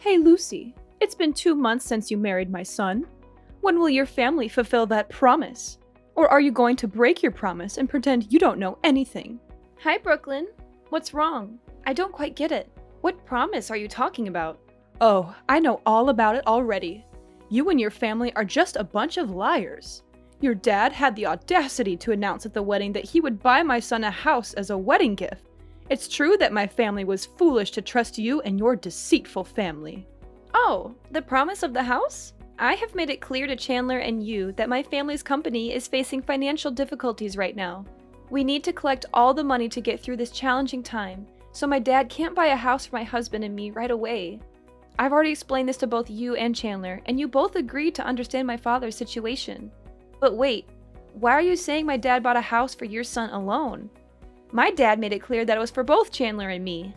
Hey Lucy, it's been 2 months since you married my son. When will your family fulfill that promise? Or are you going to break your promise and pretend you don't know anything? Hi, Brooklyn. What's wrong? I don't quite get it. What promise are you talking about? Oh, I know all about it already. You and your family are just a bunch of liars. Your dad had the audacity to announce at the wedding that he would buy my son a house as a wedding gift. It's true that my family was foolish to trust you and your deceitful family. Oh, the promise of the house? I have made it clear to Chandler and you that my family's company is facing financial difficulties right now. We need to collect all the money to get through this challenging time, so my dad can't buy a house for my husband and me right away. I've already explained this to both you and Chandler, and you both agreed to understand my father's situation. But wait, why are you saying my dad bought a house for your son alone? My dad made it clear that it was for both Chandler and me.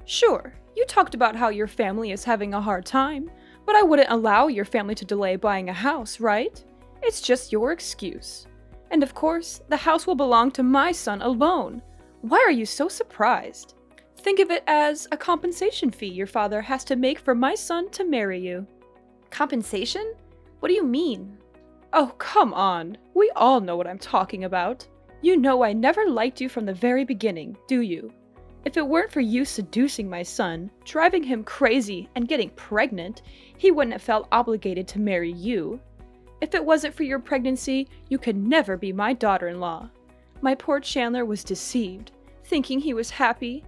Sure, you talked about how your family is having a hard time, but I wouldn't allow your family to delay buying a house, right? It's just your excuse. And of course, the house will belong to my son alone. Why are you so surprised? Think of it as a compensation fee your father has to make for my son to marry you. Compensation? What do you mean? Oh, come on. We all know what I'm talking about. You know I never liked you from the very beginning, do you? If it weren't for you seducing my son, driving him crazy, and getting pregnant, he wouldn't have felt obligated to marry you. If it wasn't for your pregnancy, you could never be my daughter-in-law. My poor Chandler was deceived, thinking he was happy.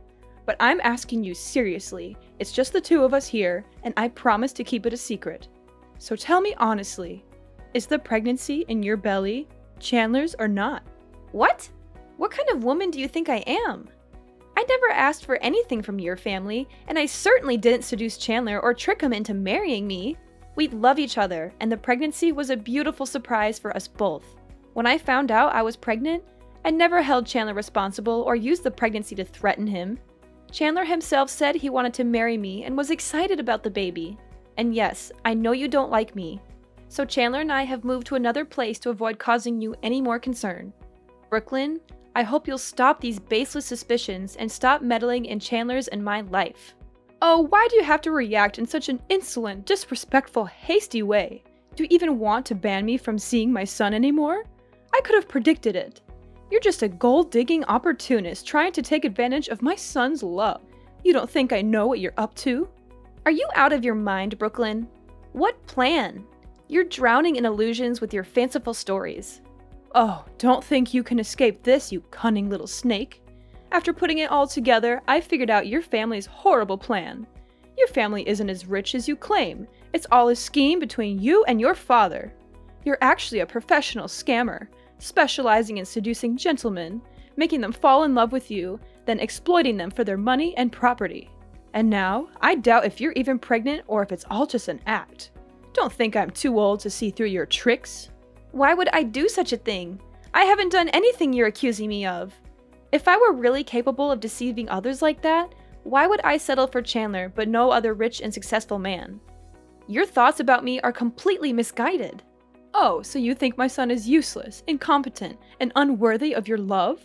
But I'm asking you seriously, it's just the two of us here, and I promise to keep it a secret. So tell me honestly, is the pregnancy in your belly Chandler's or not? What? What kind of woman do you think I am? I never asked for anything from your family, and I certainly didn't seduce Chandler or trick him into marrying me. We love each other, and the pregnancy was a beautiful surprise for us both. When I found out I was pregnant, I never held Chandler responsible or used the pregnancy to threaten him. Chandler himself said he wanted to marry me and was excited about the baby. And yes, I know you don't like me. So Chandler and I have moved to another place to avoid causing you any more concern. Brooklyn, I hope you'll stop these baseless suspicions and stop meddling in Chandler's and my life. Oh, why do you have to react in such an insolent, disrespectful, hasty way? Do you even want to ban me from seeing my son anymore? I could have predicted it. You're just a gold-digging opportunist trying to take advantage of my son's love. You don't think I know what you're up to? Are you out of your mind, Brooklyn? What plan? You're drowning in illusions with your fanciful stories. Oh, don't think you can escape this, you cunning little snake. After putting it all together, I figured out your family's horrible plan. Your family isn't as rich as you claim. It's all a scheme between you and your father. You're actually a professional scammer, specializing in seducing gentlemen, making them fall in love with you, then exploiting them for their money and property. And now, I doubt if you're even pregnant or if it's all just an act. Don't think I'm too old to see through your tricks. Why would I do such a thing? I haven't done anything you're accusing me of. If I were really capable of deceiving others like that, why would I settle for Chandler but no other rich and successful man? Your thoughts about me are completely misguided. Oh, so you think my son is useless, incompetent, and unworthy of your love?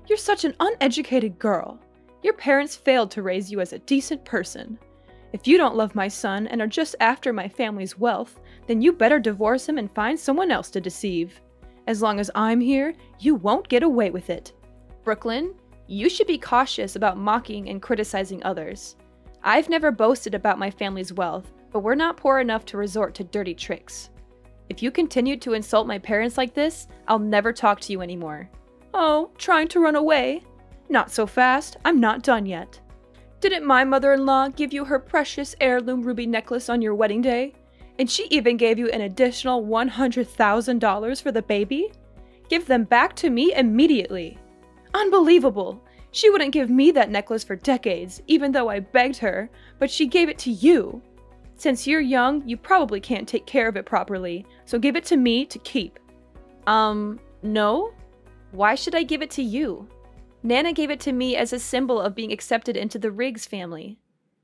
You're such an uneducated girl. Your parents failed to raise you as a decent person. If you don't love my son and are just after my family's wealth, then you better divorce him and find someone else to deceive. As long as I'm here, you won't get away with it. Brooklyn, you should be cautious about mocking and criticizing others. I've never boasted about my family's wealth, but we're not poor enough to resort to dirty tricks. If you continue to insult my parents like this, I'll never talk to you anymore. Oh, trying to run away? Not so fast, I'm not done yet. Didn't my mother-in-law give you her precious heirloom ruby necklace on your wedding day? And she even gave you an additional $100,000 for the baby? Give them back to me immediately. Unbelievable! She wouldn't give me that necklace for decades, even though I begged her, but she gave it to you. Since you're young, you probably can't take care of it properly, so give it to me to keep. No? Why should I give it to you? Nana gave it to me as a symbol of being accepted into the Riggs family.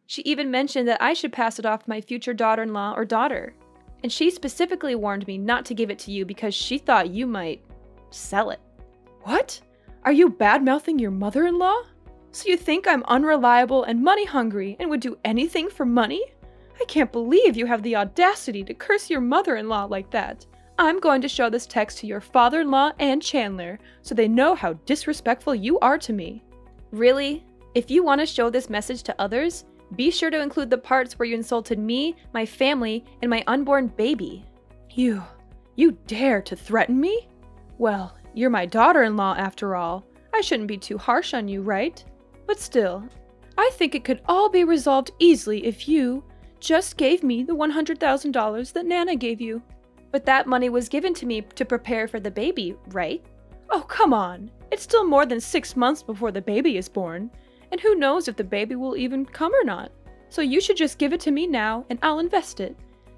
She even mentioned that I should pass it off to my future daughter-in-law or daughter. And she specifically warned me not to give it to you because she thought you might sell it. What? Are you bad-mouthing your mother-in-law? So you think I'm unreliable and money-hungry and would do anything for money? I can't believe you have the audacity to curse your mother-in-law like that. I'm going to show this text to your father-in-law and Chandler so they know how disrespectful you are to me. Really? If you want to show this message to others, be sure to include the parts where you insulted me, my family, and my unborn baby. You dare to threaten me? Well, you're my daughter-in-law after all. I shouldn't be too harsh on you, right? But still, I think it could all be resolved easily if you just gave me the $100,000 that Nana gave you. But that money was given to me to prepare for the baby, right? Oh, come on. It's still more than 6 months before the baby is born, and who knows if the baby will even come or not. So you should just give it to me now, and I'll invest it.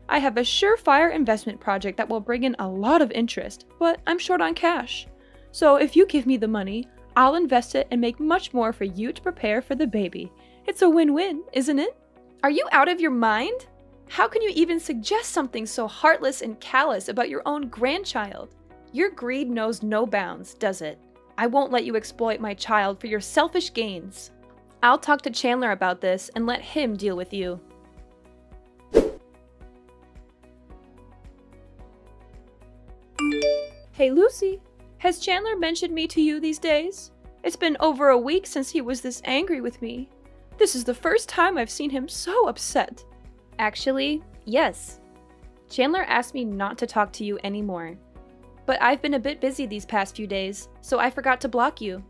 I have a surefire investment project that will bring in a lot of interest, but I'm short on cash. So if you give me the money, I'll invest it and make much more for you to prepare for the baby. It's a win-win, isn't it? Are you out of your mind? How can you even suggest something so heartless and callous about your own grandchild? Your greed knows no bounds, does it? I won't let you exploit my child for your selfish gains. I'll talk to Chandler about this and let him deal with you. Hey Lucy, has Chandler mentioned me to you these days? It's been over a week since he was this angry with me. This is the first time I've seen him so upset. Actually, yes. Chandler asked me not to talk to you anymore. But I've been a bit busy these past few days, so I forgot to block you.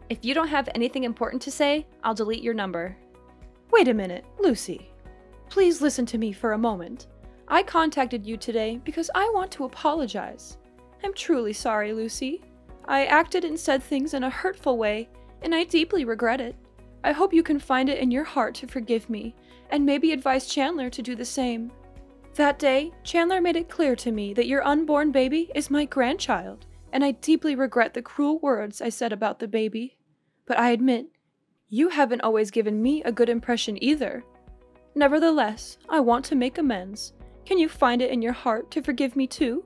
If you don't have anything important to say, I'll delete your number. Wait a minute, Lucy. Please listen to me for a moment. I contacted you today because I want to apologize. I'm truly sorry, Lucy. I acted and said things in a hurtful way, and I deeply regret it. I hope you can find it in your heart to forgive me, and maybe advise Chandler to do the same. That day, Chandler made it clear to me that your unborn baby is my grandchild, and I deeply regret the cruel words I said about the baby. But I admit, you haven't always given me a good impression either. Nevertheless, I want to make amends. Can you find it in your heart to forgive me too?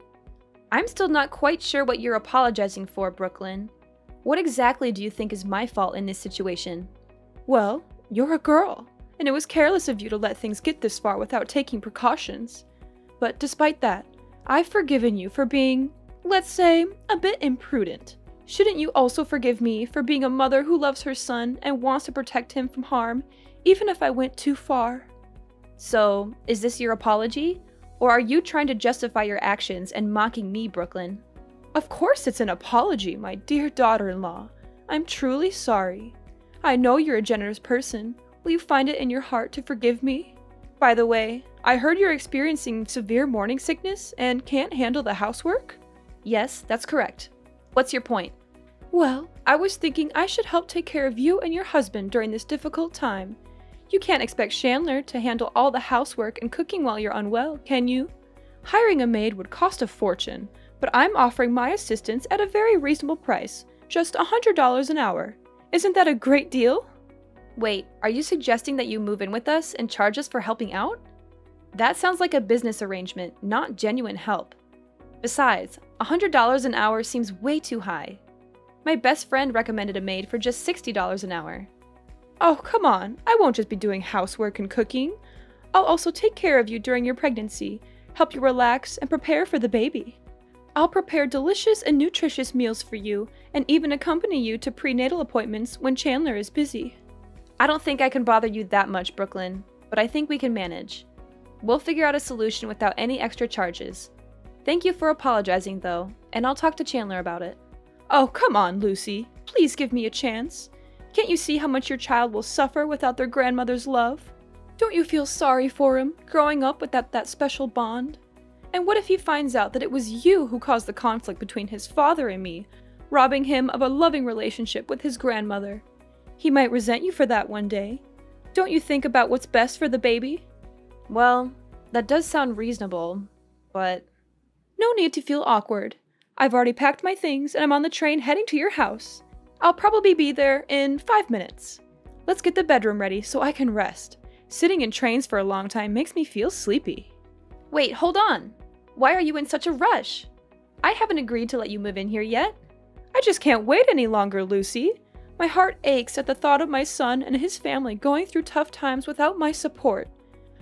I'm still not quite sure what you're apologizing for, Brooklyn. What exactly do you think is my fault in this situation? Well, you're a girl, and it was careless of you to let things get this far without taking precautions. But despite that, I've forgiven you for being, let's say, a bit imprudent. Shouldn't you also forgive me for being a mother who loves her son and wants to protect him from harm, even if I went too far? So, is this your apology? Or are you trying to justify your actions and mocking me, Brooklyn? Of course it's an apology, my dear daughter-in-law. I'm truly sorry. I know you're a generous person. Will you find it in your heart to forgive me? By the way, I heard you're experiencing severe morning sickness and can't handle the housework? Yes, that's correct. What's your point? Well, I was thinking I should help take care of you and your husband during this difficult time. You can't expect Chandler to handle all the housework and cooking while you're unwell, can you? Hiring a maid would cost a fortune, but I'm offering my assistance at a very reasonable price, just $100 an hour. Isn't that a great deal? Wait, are you suggesting that you move in with us and charge us for helping out? That sounds like a business arrangement, not genuine help. Besides, $100 an hour seems way too high. My best friend recommended a maid for just $60 an hour. Oh, come on. I won't just be doing housework and cooking. I'll also take care of you during your pregnancy, help you relax, and prepare for the baby. I'll prepare delicious and nutritious meals for you, and even accompany you to prenatal appointments when Chandler is busy. I don't think I can bother you that much, Brooklyn, but I think we can manage. We'll figure out a solution without any extra charges. Thank you for apologizing, though, and I'll talk to Chandler about it. Oh, come on, Lucy. Please give me a chance. Can't you see how much your child will suffer without their grandmother's love? Don't you feel sorry for him, growing up without that special bond? And what if he finds out that it was you who caused the conflict between his father and me, robbing him of a loving relationship with his grandmother? He might resent you for that one day. Don't you think about what's best for the baby? Well, that does sound reasonable, but... No need to feel awkward. I've already packed my things and I'm on the train heading to your house. I'll probably be there in 5 minutes. Let's get the bedroom ready so I can rest. Sitting in trains for a long time makes me feel sleepy. Wait, hold on. Why are you in such a rush? I haven't agreed to let you move in here yet. I just can't wait any longer, Lucy. My heart aches at the thought of my son and his family going through tough times without my support.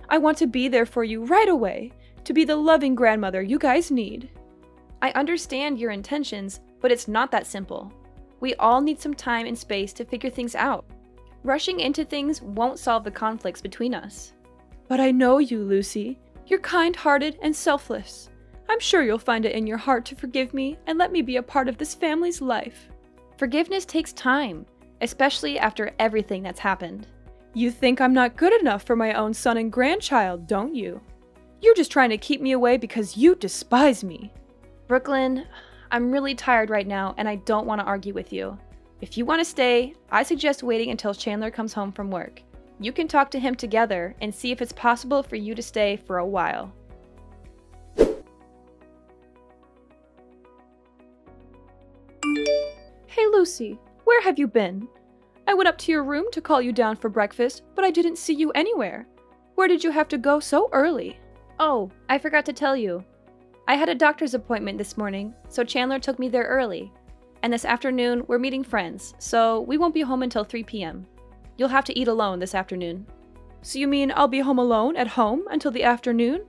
I want to be there for you right away, to be the loving grandmother you guys need. I understand your intentions, but it's not that simple. We all need some time and space to figure things out. Rushing into things won't solve the conflicts between us. But I know you, Lucy. You're kind-hearted and selfless. I'm sure you'll find it in your heart to forgive me and let me be a part of this family's life. Forgiveness takes time, especially after everything that's happened. You think I'm not good enough for my own son and grandchild, don't you? You're just trying to keep me away because you despise me. Brooklyn, I'm really tired right now and I don't want to argue with you. If you want to stay, I suggest waiting until Chandler comes home from work. You can talk to him together and see if it's possible for you to stay for a while. Hey Lucy, where have you been? I went up to your room to call you down for breakfast, but I didn't see you anywhere. Where did you have to go so early? Oh, I forgot to tell you. I had a doctor's appointment this morning, so Chandler took me there early. And this afternoon, we're meeting friends, so we won't be home until 3 p.m. You'll have to eat alone this afternoon. So you mean I'll be home alone at home until the afternoon?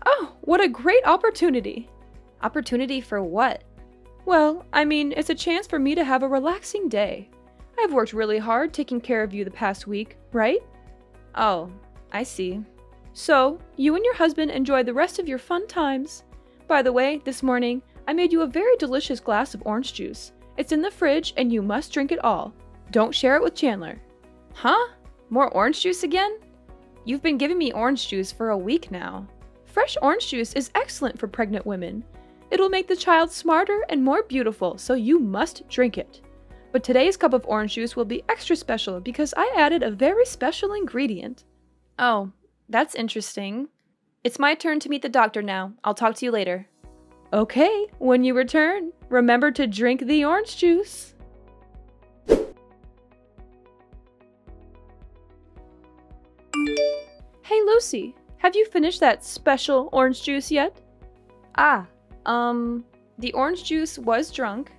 Oh, what a great opportunity. Opportunity for what? Well, I mean, it's a chance for me to have a relaxing day. I've worked really hard taking care of you the past week, right? Oh, I see. So, you and your husband enjoy the rest of your fun times. By the way, this morning, I made you a very delicious glass of orange juice. It's in the fridge and you must drink it all. Don't share it with Chandler. Huh? More orange juice again? You've been giving me orange juice for a week now. Fresh orange juice is excellent for pregnant women. It'll make the child smarter and more beautiful, so you must drink it. But today's cup of orange juice will be extra special because I added a very special ingredient. Oh, that's interesting. It's my turn to meet the doctor now. I'll talk to you later. Okay, when you return, remember to drink the orange juice. Hey Lucy, have you finished that special orange juice yet? The orange juice was drunk.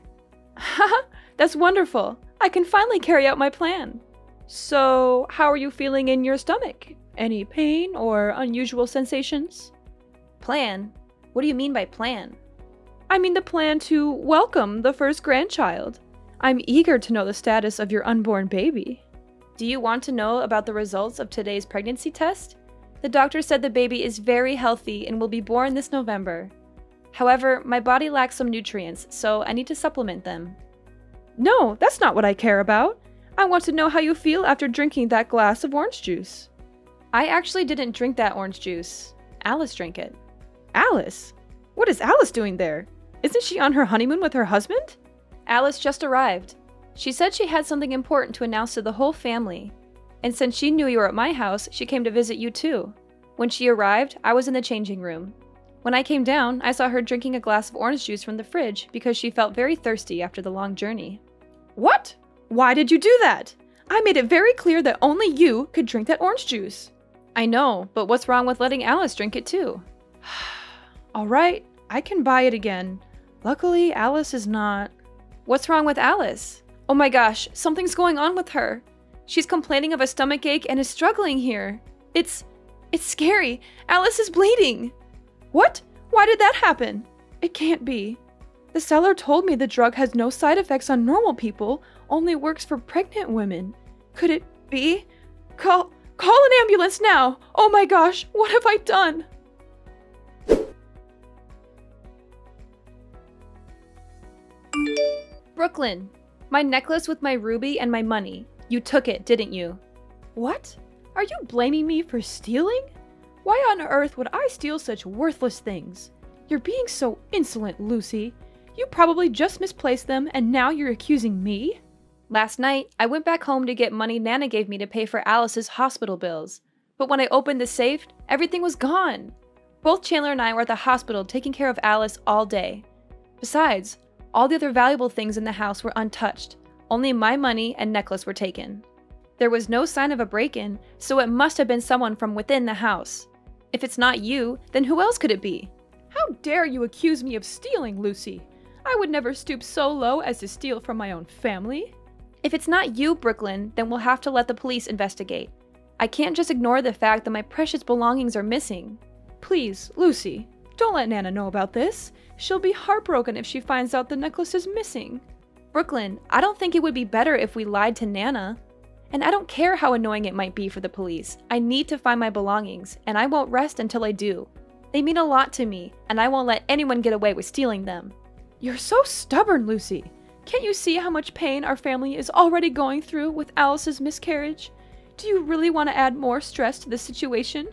Haha, that's wonderful. I can finally carry out my plan. So, how are you feeling in your stomach? Any pain or unusual sensations? Plan? What do you mean by plan? I mean the plan to welcome the first grandchild. I'm eager to know the status of your unborn baby. Do you want to know about the results of today's pregnancy test? The doctor said the baby is very healthy and will be born this November. However, my body lacks some nutrients, so I need to supplement them. No, that's not what I care about. I want to know how you feel after drinking that glass of orange juice. I actually didn't drink that orange juice. Alice drank it. Alice? What is Alice doing there? Isn't she on her honeymoon with her husband? Alice just arrived. She said she had something important to announce to the whole family. And since she knew you were at my house, she came to visit you too. When she arrived, I was in the changing room. When I came down, I saw her drinking a glass of orange juice from the fridge because she felt very thirsty after the long journey. What? Why did you do that? I made it very clear that only you could drink that orange juice. I know, but what's wrong with letting Alice drink it too? All right, I can buy it again. Luckily, Alice is not. What's wrong with Alice? Oh my gosh, something's going on with her. She's complaining of a stomachache and is struggling here. It's scary. Alice is bleeding. What? Why did that happen? It can't be. The seller told me the drug has no side effects on normal people, only works for pregnant women. Could it be? Call an ambulance now! Oh my gosh, what have I done? Brooklyn, my necklace with my ruby and my money. You took it, didn't you? What? Are you blaming me for stealing? Why on earth would I steal such worthless things? You're being so insolent, Lucy. You probably just misplaced them and now you're accusing me? Last night, I went back home to get money Nana gave me to pay for Alice's hospital bills. But when I opened the safe, everything was gone. Both Chandler and I were at the hospital taking care of Alice all day. Besides, all the other valuable things in the house were untouched. Only my money and necklace were taken. There was no sign of a break-in, so it must have been someone from within the house. If it's not you, then who else could it be? How dare you accuse me of stealing, Lucy? I would never stoop so low as to steal from my own family. If it's not you, Brooklyn, then we'll have to let the police investigate. I can't just ignore the fact that my precious belongings are missing. Please, Lucy, don't let Nana know about this. She'll be heartbroken if she finds out the necklace is missing. Brooklyn, I don't think it would be better if we lied to Nana. And I don't care how annoying it might be for the police. I need to find my belongings, and I won't rest until I do. They mean a lot to me, and I won't let anyone get away with stealing them. You're so stubborn, Lucy. Can't you see how much pain our family is already going through with Alice's miscarriage? Do you really want to add more stress to the situation?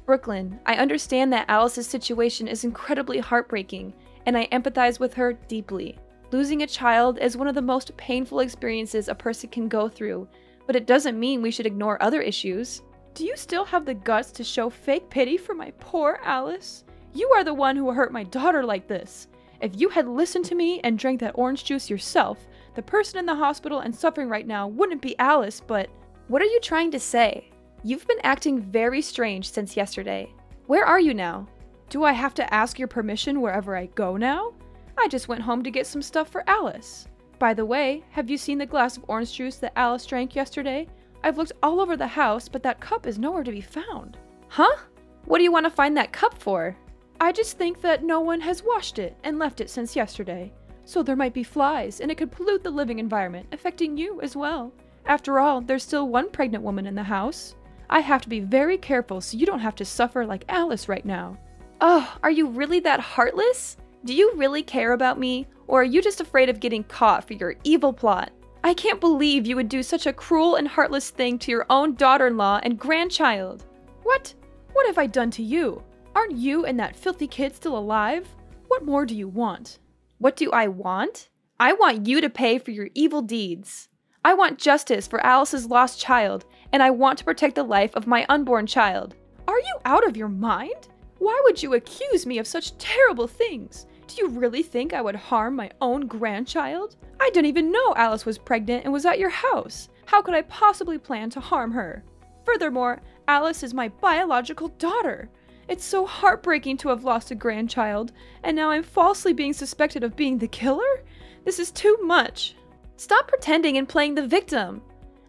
Brooklyn, I understand that Alice's situation is incredibly heartbreaking, and I empathize with her deeply. Losing a child is one of the most painful experiences a person can go through, but it doesn't mean we should ignore other issues. Do you still have the guts to show fake pity for my poor Alice? You are the one who hurt my daughter like this. If you had listened to me and drank that orange juice yourself, the person in the hospital and suffering right now wouldn't be Alice, but... What are you trying to say? You've been acting very strange since yesterday. Where are you now? Do I have to ask your permission wherever I go now? I just went home to get some stuff for Alice. By the way, have you seen the glass of orange juice that Alice drank yesterday? I've looked all over the house, but that cup is nowhere to be found. Huh? What do you want to find that cup for? I just think that no one has washed it and left it since yesterday. So there might be flies, and it could pollute the living environment, affecting you as well. After all, there's still one pregnant woman in the house. I have to be very careful so you don't have to suffer like Alice right now. Oh, are you really that heartless? Do you really care about me, or are you just afraid of getting caught for your evil plot? I can't believe you would do such a cruel and heartless thing to your own daughter-in-law and grandchild. What? What have I done to you? Aren't you and that filthy kid still alive? What more do you want? What do I want? I want you to pay for your evil deeds. I want justice for Alice's lost child, and I want to protect the life of my unborn child. Are you out of your mind? Why would you accuse me of such terrible things? Do you really think I would harm my own grandchild? I didn't even know Alice was pregnant and was at your house. How could I possibly plan to harm her? Furthermore, Alice is my biological daughter. It's so heartbreaking to have lost a grandchild, and now I'm falsely being suspected of being the killer? This is too much. Stop pretending and playing the victim.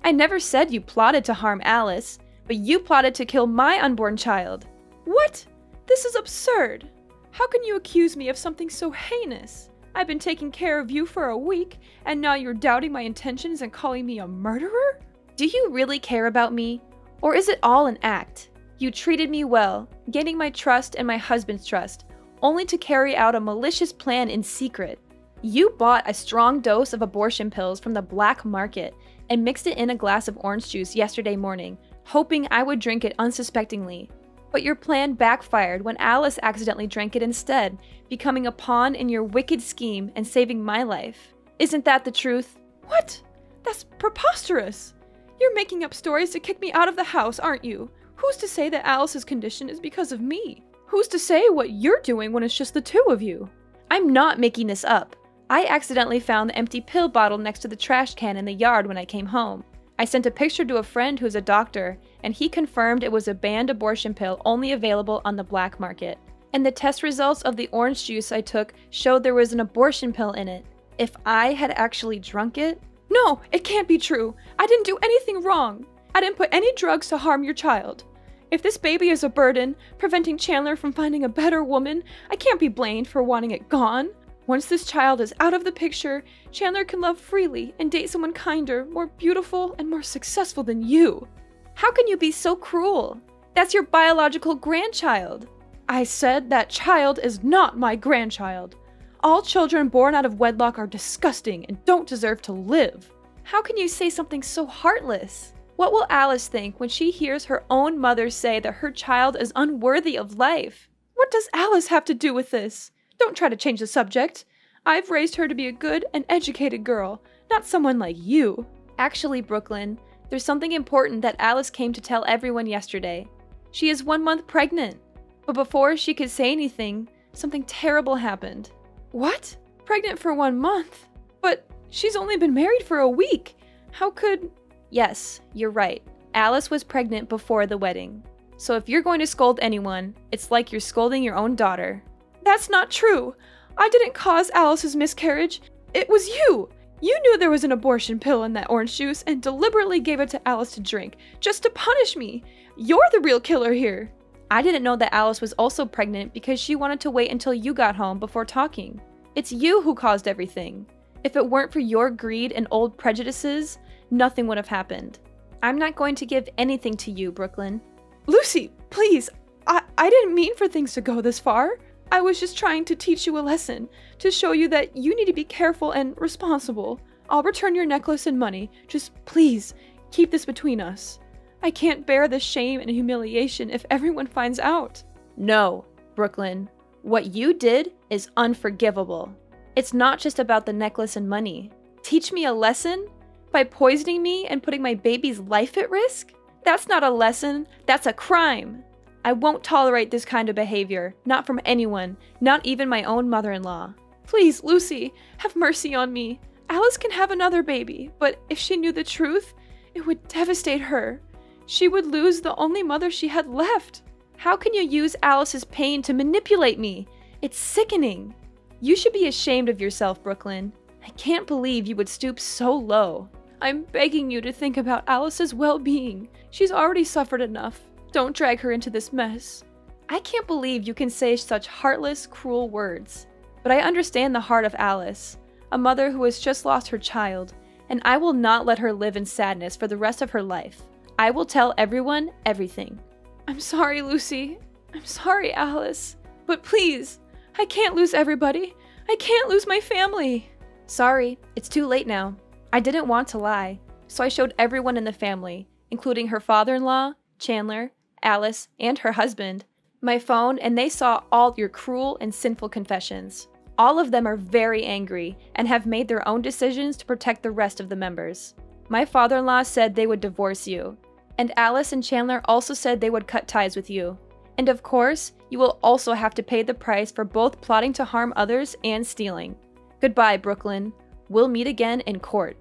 I never said you plotted to harm Alice, but you plotted to kill my unborn child. What? This is absurd. How can you accuse me of something so heinous? I've been taking care of you for a week, and now you're doubting my intentions and calling me a murderer? Do you really care about me? Or is it all an act? You treated me well, gaining my trust and my husband's trust, only to carry out a malicious plan in secret. You bought a strong dose of abortion pills from the black market and mixed it in a glass of orange juice yesterday morning, hoping I would drink it unsuspectingly. But your plan backfired when Alice accidentally drank it instead, becoming a pawn in your wicked scheme and saving my life. Isn't that the truth? What? That's preposterous! You're making up stories to kick me out of the house, aren't you? Who's to say that Alice's condition is because of me? Who's to say what you're doing when it's just the two of you? I'm not making this up. I accidentally found the empty pill bottle next to the trash can in the yard when I came home. I sent a picture to a friend who's a doctor, and he confirmed it was a banned abortion pill only available on the black market. And the test results of the orange juice I took showed there was an abortion pill in it. If I had actually drunk it... No, it can't be true. I didn't do anything wrong. I didn't put any drugs to harm your child. If this baby is a burden, preventing Chandler from finding a better woman, I can't be blamed for wanting it gone. Once this child is out of the picture, Chandler can love freely and date someone kinder, more beautiful, and more successful than you. How can you be so cruel? That's your biological grandchild. I said that child is not my grandchild. All children born out of wedlock are disgusting and don't deserve to live. How can you say something so heartless? What will Alice think when she hears her own mother say that her child is unworthy of life? What does Alice have to do with this? Don't try to change the subject. I've raised her to be a good and educated girl, not someone like you. Actually, Brooklyn, there's something important that Alice came to tell everyone yesterday. She is 1 month pregnant. But before she could say anything, something terrible happened. What? Pregnant for 1 month? But she's only been married for a week. How could... Yes, you're right. Alice was pregnant before the wedding. So if you're going to scold anyone, it's like you're scolding your own daughter. That's not true. I didn't cause Alice's miscarriage. It was you. You knew there was an abortion pill in that orange juice and deliberately gave it to Alice to drink, just to punish me. You're the real killer here. I didn't know that Alice was also pregnant because she wanted to wait until you got home before talking. It's you who caused everything. If it weren't for your greed and old prejudices, nothing would have happened. I'm not going to give anything to you, Brooklyn. Lucy, please. I didn't mean for things to go this far. I was just trying to teach you a lesson, to show you that you need to be careful and responsible. I'll return your necklace and money. Just please, keep this between us. I can't bear the shame and humiliation if everyone finds out. No, Brooklyn. What you did is unforgivable. It's not just about the necklace and money. Teach me a lesson? By poisoning me and putting my baby's life at risk? That's not a lesson, that's a crime. I won't tolerate this kind of behavior, not from anyone, not even my own mother-in-law. Please, Lucy, have mercy on me. Alice can have another baby, but if she knew the truth, it would devastate her. She would lose the only mother she had left. How can you use Alice's pain to manipulate me? It's sickening. You should be ashamed of yourself, Brooklyn. I can't believe you would stoop so low. I'm begging you to think about Alice's well-being. She's already suffered enough. Don't drag her into this mess. I can't believe you can say such heartless, cruel words. But I understand the heart of Alice, a mother who has just lost her child, and I will not let her live in sadness for the rest of her life. I will tell everyone everything. I'm sorry, Lucy. I'm sorry, Alice. But please, I can't lose everybody. I can't lose my family. Sorry, it's too late now. I didn't want to lie, so I showed everyone in the family, including her father-in-law, Chandler, Alice, and her husband, my phone, and they saw all your cruel and sinful confessions. All of them are very angry and have made their own decisions to protect the rest of the members. My father-in-law said they would divorce you, and Alice and Chandler also said they would cut ties with you. And of course, you will also have to pay the price for both plotting to harm others and stealing. Goodbye, Brooklyn. We'll meet again in court.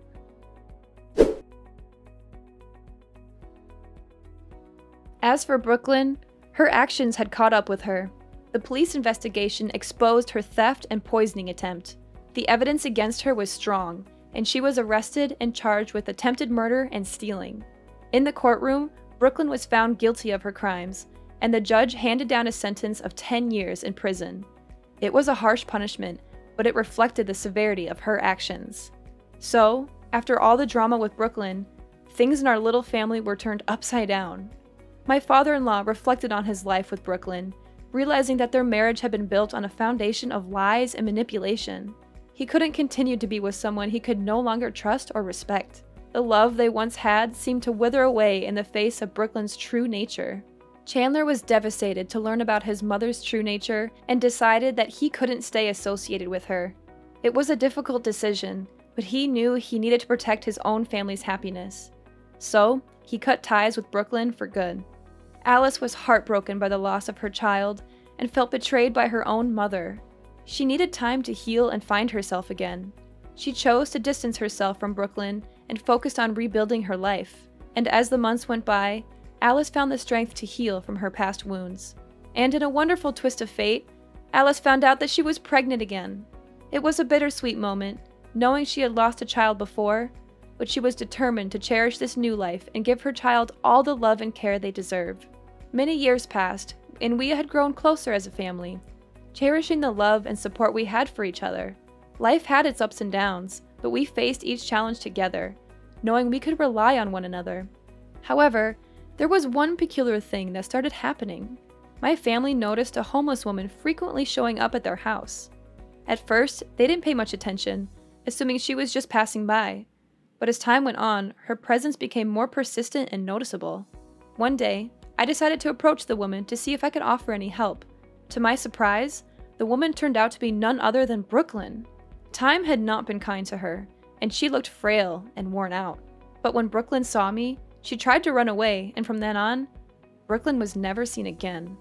As for Brooklyn, her actions had caught up with her. The police investigation exposed her theft and poisoning attempt. The evidence against her was strong, and she was arrested and charged with attempted murder and stealing. In the courtroom, Brooklyn was found guilty of her crimes, and the judge handed down a sentence of 10 years in prison. It was a harsh punishment, but it reflected the severity of her actions. So, after all the drama with Brooklyn, things in our little family were turned upside down. My father-in-law reflected on his life with Brooklyn, realizing that their marriage had been built on a foundation of lies and manipulation. He couldn't continue to be with someone he could no longer trust or respect. The love they once had seemed to wither away in the face of Brooklyn's true nature. Chandler was devastated to learn about his mother's true nature and decided that he couldn't stay associated with her. It was a difficult decision, but he knew he needed to protect his own family's happiness. So, he cut ties with Brooklyn for good. Alice was heartbroken by the loss of her child and felt betrayed by her own mother. She needed time to heal and find herself again. She chose to distance herself from Brooklyn and focused on rebuilding her life. And as the months went by, Alice found the strength to heal from her past wounds. And in a wonderful twist of fate, Alice found out that she was pregnant again. It was a bittersweet moment, knowing she had lost a child before, but she was determined to cherish this new life and give her child all the love and care they deserve. Many years passed, and we had grown closer as a family, cherishing the love and support we had for each other. Life had its ups and downs, but we faced each challenge together, knowing we could rely on one another. However, there was one peculiar thing that started happening. My family noticed a homeless woman frequently showing up at their house. At first, they didn't pay much attention, assuming she was just passing by. But as time went on, her presence became more persistent and noticeable. One day, I decided to approach the woman to see if I could offer any help. To my surprise, the woman turned out to be none other than Brooklyn. Time had not been kind to her, and she looked frail and worn out. But when Brooklyn saw me, she tried to run away, and from then on, Brooklyn was never seen again.